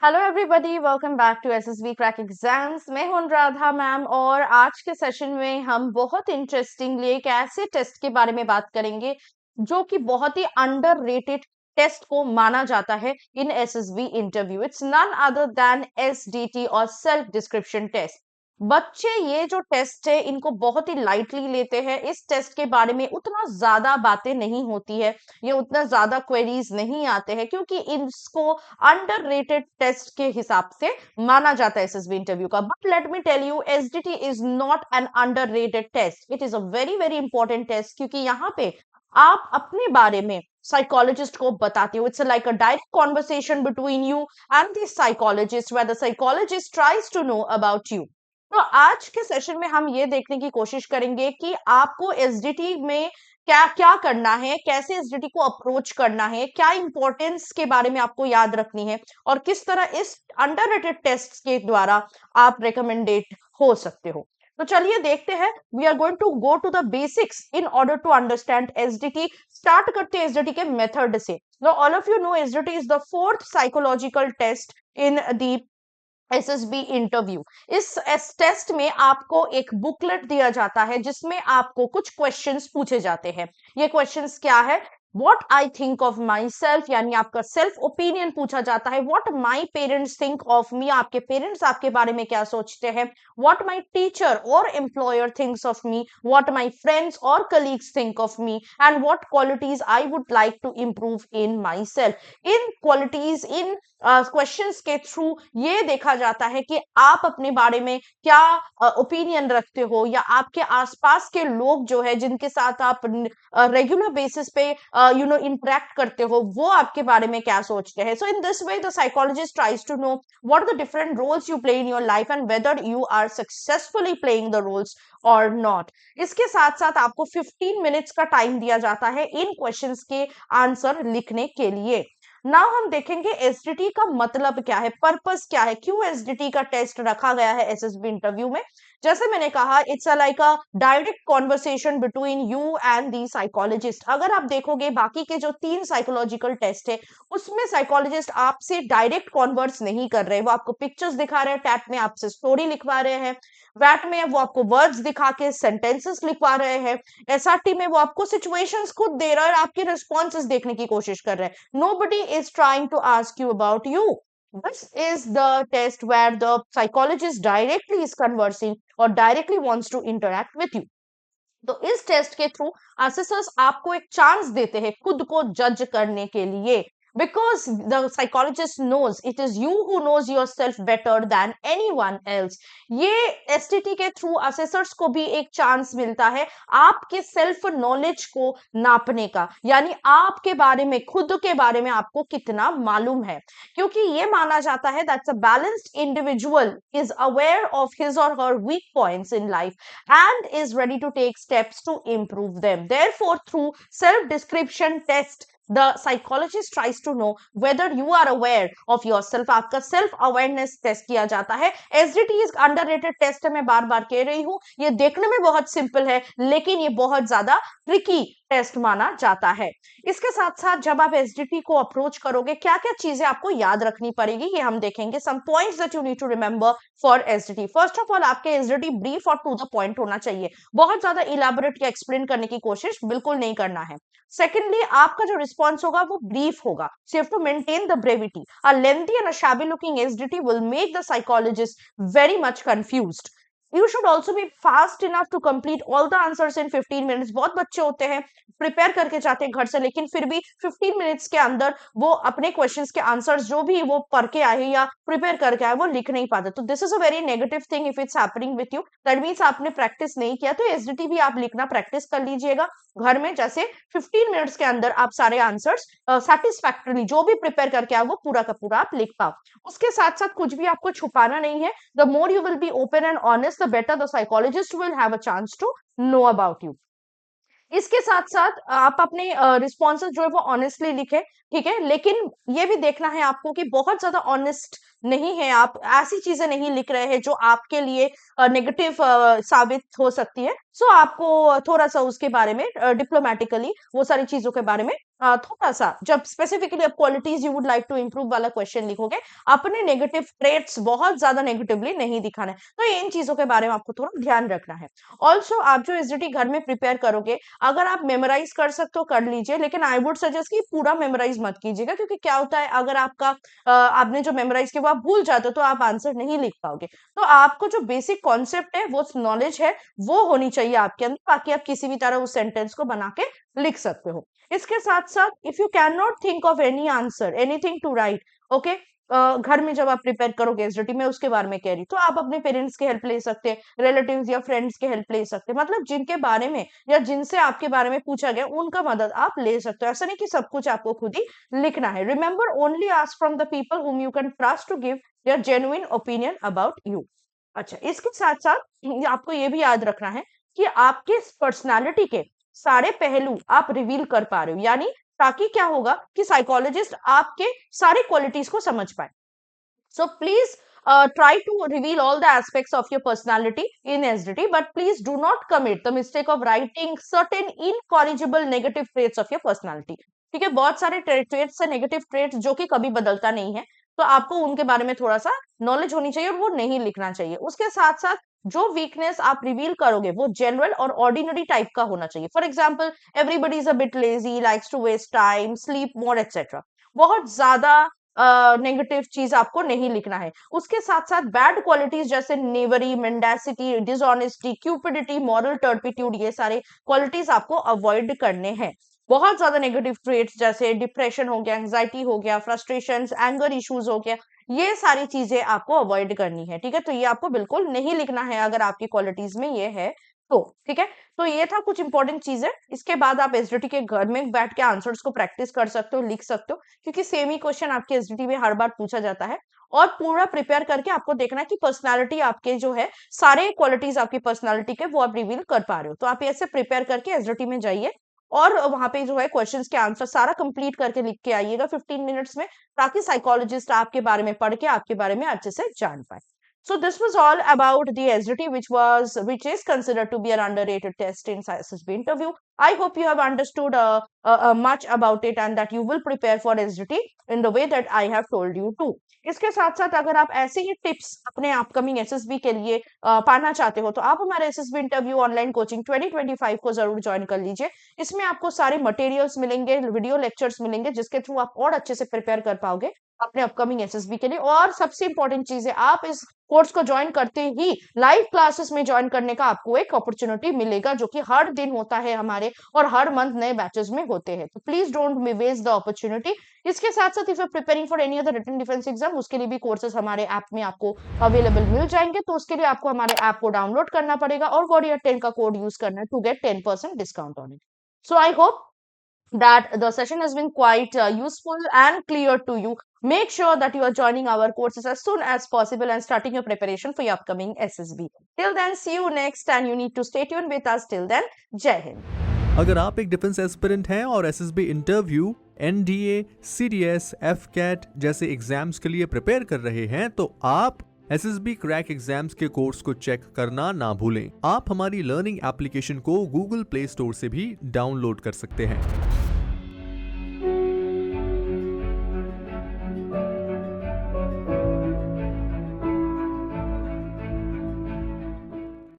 Hello everybody, welcome back to SSB crack exams. मैं हूं Radha ma'am और आज के सेशन में हम बहुत इंटरेस्टिंगली एक ऐसे टेस्ट के बारे में बात करेंगे जो कि बहुत ही अंडररेटेड टेस्ट को माना जाता है इन SSB interview. It's none other than SDT और सेल्फ डिस्क्रिप्शन टेस्ट। बच्चे ये जो टेस्ट है इनको बहुत ही लाइटली लेते हैं। इस टेस्ट के बारे में उतना ज्यादा बातें नहीं होती है, ये उतना ज्यादा क्वेरीज नहीं आते हैं क्योंकि इसको अंडररेटेड टेस्ट के हिसाब से माना जाता है एसएसबी इंटरव्यू का। But let me tell you, SDT is not an underrated test, it is a very very important test क्योंकि यहाँ पे आप अपने बारे में साइकोलॉजिस्ट को बताते हो। It's like a direct conversation between you and the psychologist where the psychologist tries to know about you. तो आज के सेशन में हम ये देखने की कोशिश करेंगे कि आपको एसडीटी में क्या क्या करना है, कैसे एसडीटी को अप्रोच करना है, क्या इंपॉर्टेंस के बारे में आपको याद रखनी है और किस तरह इस अंडररेटेड टेस्ट के द्वारा आप रिकमेंडेड हो सकते हो। तो चलिए देखते हैं। We are going to go to the basics in order to understand SDT. Start करते हैं एसडीटी के मेथड से। Now all of you know SDT is the fourth psychological test in the SSB interview. इस test में आपको एक booklet दिया जाता है जिसमें आपको कुछ क्वेश्चंस पूछे जाते हैं। ये क्वेश्चंस क्या है? What I think of myself, यानी आपका सेल्फ ओपिनियन पूछा जाता है। What my parents think of me, आपके पेरेंट्स आपके बारे में क्या सोचते हैं। व्हाट माई टीचर और employer thinks of me, what my friends और colleagues think of me, and what qualities I would like to improve in myself. इन क्वालिटीज, इन क्वेश्चंस के थ्रू ये देखा जाता है कि आप अपने बारे में क्या ओपिनियन रखते हो, या आपके आसपास के लोग जो है जिनके साथ आप रेगुलर बेसिस पे इंटरेक्ट करते हो, वो आपके बारे में क्या सोचते हैं। So in this way the psychologist tries to know what are the different roles you play in your life and whether you are successfully playing the roles or not. इसके साथ साथ आपको 15 मिनट्स का टाइम दिया जाता है इन questions के answer लिखने के लिए। नाउ हम देखेंगे एसडीटी का मतलब क्या है, पर्पस क्या है, क्यों एसडीटी का टेस्ट रखा गया है एसएसबी इंटरव्यू में। जैसे मैंने कहा, it's like a direct conversation between you and the psychologist. अगर आप देखोगे बाकी के जो 3 साइकोलॉजिकल टेस्ट है उसमें साइकोलॉजिस्ट आपसे डायरेक्ट कॉन्वर्स नहीं कर रहे, वो आपको पिक्चर्स दिखा रहे हैं, टैट में आपसे स्टोरी लिखवा रहे हैं, वैट में वो आपको वर्ड्स दिखा के सेंटेंसेस लिखवा रहे हैं, एसआरटी में वो आपको सिचुएशंस खुद दे रहा है और आपके रिस्पॉन्सेस देखने की कोशिश कर रहे हैं। Nobody is trying to ask you about you. This is the test where the psychologist directly is conversing or directly wants to interact with you. तो इस टेस्ट के थ्रू असेसर्स आपको एक चांस देते हैं खुद को जज करने के लिए, because the psychologist knows it is you who knows yourself better than anyone else. ये एसटीटी के थ्रू असेसर्स को भी एक चांस मिलता है आपके सेल्फ नॉलेज को नापने का, यानी आपके बारे में, खुद के बारे में आपको कितना मालूम है। क्योंकि ये माना जाता है that's a balanced individual is aware of his or her weak points in life and is ready to take steps to improve them. Therefore, through self-description test, the psychologist tries to know whether you are aware of yourself. आपका self awareness test किया जाता है। SDT is underrated test है, मैं बार बार कह रही हूं। ये देखने में बहुत सिंपल है लेकिन ये बहुत ज्यादा ट्रिकी टेस्ट माना जाता है। इसके साथ साथ जब आप एसडीटी को अप्रोच करोगे, क्या क्या चीजें आपको याद रखनी पड़ेगी ये हम देखेंगे। Some points that you need to remember for SDT. First of all, आपके एसडीटी ब्रीफ और टू द पॉइंट होना चाहिए। बहुत ज्यादा इलाबोरेट या एक्सप्लेन करने की कोशिश बिल्कुल नहीं करना है। सेकेंडली, आपका जो रिस्पॉन्स होगा वो ब्रीफ होगा। So you have to maintain the brevity. A lengthy and a shabby looking SDT will make the psychologist very much confused. You should also be fast enough to complete all the answers in 15 minutes. बहुत बच्चे होते हैं prepare करके जाते हैं घर से, लेकिन फिर भी 15 मिनट्स के अंदर वो अपने क्वेश्चंस के आंसर्स जो भी वो पढ़ के आए या प्रिपेयर करके आए वो लिख नहीं पाते। तो this is a very negative thing if it's happening with you. That means आपने प्रैक्टिस नहीं किया। तो एसडीटी भी आप लिखना प्रैक्टिस कर लीजिएगा घर में। जैसे 15 मिनट्स के अंदर आप सारे आंसर्स सेटिस्फैक्टरली जो भी प्रिपेयर करके आओ वो पूरा का पूरा आप लिख पाओ। उसके साथ साथ कुछ भी आपको छुपाना नहीं है। The more you will be open and honest the better the psychologist will have a chance to know about you. इसके साथ साथ आप अपने रिस्पॉन्सेस जो है वो ऑनेस्टली लिखे, ठीक है, लेकिन ये भी देखना है आपको कि बहुत ज्यादा ऑनेस्ट नहीं है, आप ऐसी चीजें नहीं लिख रहे हैं जो आपके लिए नेगेटिव साबित हो सकती है। सो आपको थोड़ा सा उसके बारे में डिप्लोमेटिकली वो सारी चीजों के बारे में थोड़ा सा जब स्पेसिफिकली अब qualities you would like to improve वाला क्वेश्चन लिखोगे, अपने नेगेटिव ट्रेट्स बहुत ज्यादा नेगेटिवली नहीं दिखाना है। तो इन चीजों के बारे में आपको थोड़ा ध्यान रखना है। ऑल्सो आप जो एसडीटी घर में प्रिपेयर करोगे, अगर आप मेमोराइज कर सकते हो कर लीजिए, लेकिन आई वुड सजेस्ट कि पूरा मेमोराइज मत कीजिएगा, क्योंकि क्या होता है अगर आपका आपने जो मेमोराइज किया वो आप भूल जाते हो तो आप आंसर नहीं लिख पाओगे। तो आपको जो बेसिक कॉन्सेप्ट है, वो नॉलेज है, वो होनी चाहिए आपके अंदर, ताकि आप किसी भी तरह उस सेंटेंस को बना के लिख सकते हो। इसके साथ साथ if you can not think of any answer, anything to write, okay, घर में जब आप प्रिपेयर करोगे एसडीटी में, उसके बारे में कह रही, तो आप अपने पेरेंट्स की हेल्प ले सकते हैं, रिलेटिव्स या फ्रेंड्स की हेल्प ले सकते हैं, मतलब जिनके बारे में या जिनसे आपके बारे में पूछा गया उनका मदद आप ले सकते हो। ऐसा नहीं कि सब कुछ आपको खुद ही लिखना है। Remember, only ask from the people whom you can trust to give their genuine opinion about you। अच्छा, इसके साथ साथ आपको ये भी याद रखना है कि आपके पर्सनालिटी के सारे पहलू आप रिवील कर पा रहे हो, यानी ताकि क्या होगा कि साइकोलॉजिस्ट आपके सारे क्वालिटीज को समझ पाए। So please try to reveal all the aspects of your personality in SDT, but please do not commit the mistake of writing certain incorrigible negative traits of your personality। ठीक है, बहुत सारे traits है, negative traits जो कि कभी बदलता नहीं है, तो आपको उनके बारे में थोड़ा सा नॉलेज होनी चाहिए और वो नहीं लिखना चाहिए। उसके साथ साथ जो वीकनेस आप रिवील करोगे वो जनरल और ऑर्डिनरी टाइप का होना चाहिए। For example, everybody is a bit lazy, likes to waste time, sleep more etcetera. बहुत ज्यादा नेगेटिव चीज आपको नहीं लिखना है। उसके साथ साथ बैड क्वालिटीज जैसे knavery, mendacity, dishonesty, cupidity, moral turpitude, ये सारे क्वालिटीज आपको अवॉइड करने हैं। बहुत ज्यादा नेगेटिव ट्रेट्स जैसे डिप्रेशन हो गया, एंजाइटी हो गया, फ्रस्ट्रेशन, एंगर इश्यूज हो गया, ये सारी चीजें आपको अवॉइड करनी है। ठीक है, तो ये आपको बिल्कुल नहीं लिखना है अगर आपकी क्वालिटीज में ये है तो। ठीक है, तो ये था कुछ इंपॉर्टेंट चीजें। इसके बाद आप एसडीटी के घर में बैठ के आंसर्स को प्रैक्टिस कर सकते हो, लिख सकते हो, क्योंकि सेम ही क्वेश्चन आपके एसडीटी में हर बार पूछा जाता है। और पूरा प्रिपेयर करके आपको देखना है कि पर्सनालिटी आपके जो है, सारे क्वालिटीज आपकी पर्सनालिटी के वो आप रिवील कर पा रहे हो। तो आप ऐसे प्रिपेयर करके एसडीटी में जाइए और वहां पे जो है क्वेश्चंस के आंसर सारा कंप्लीट करके लिख के आइएगा 15 मिनट्स में, ताकि साइकोलॉजिस्ट आपके बारे में पढ़ के आपके बारे में अच्छे से जान पाए। So this was all about the SDT, which is considered to be an underrated test in SSB interview. I hope you have understood much about it and that you will prepare for SDT in the way that I have told you to. इसके साथ साथ अगर आप ऐसे ही tips अपने upcoming SSB के लिए पाना चाहते हो, तो आप हमारे एसएसबी इंटरव्यू ऑनलाइन कोचिंग 2025 को जरूर ज्वाइन कर लीजिए। इसमें आपको सारे मटेरियल्स मिलेंगे, वीडियो लेक्चर्स मिलेंगे, जिसके थ्रू आप और अच्छे से प्रिपेयर कर पाओगे अपने अपकमिंग एसएसबी के लिए। और सबसे इंपॉर्टेंट चीज है, आप इस कोर्स को ज्वाइन करते ही लाइव क्लासेस में ज्वाइन करने का आपको एक अपॉर्चुनिटी मिलेगा, जो कि हर दिन होता है हमारे, और हर मंथ नए बैचेस में होते हैं। तो please don't waste the opportunity. इसके साथ साथ if you preparing for any other written defence exam, उसके लिए भी कोर्सेज हमारे ऐप में आपको अवेलेबल मिल जाएंगे। तो उसके लिए आपको हमारे ऐप को डाउनलोड करना पड़ेगा और वॉरियर 10 का कोड यूज करना है to get 10% discount on it. So I hope that the session has been quite useful and clear to you. Make sure that you are joining our courses as soon as possible and starting your preparation for your upcoming SSB. Till then, see you next, and you need to stay tuned with us. Till then, Jai Hind. अगर आप एक defence aspirant हैं और SSB interview, NDA, CDS, AFCAT जैसे exams के लिए prepare कर रहे हैं, तो आप एसएसबी क्रैक एग्जाम्स के कोर्स को चेक करना ना भूलें। आप हमारी लर्निंग एप्लीकेशन को गूगल प्ले स्टोर से भी डाउनलोड कर सकते हैं।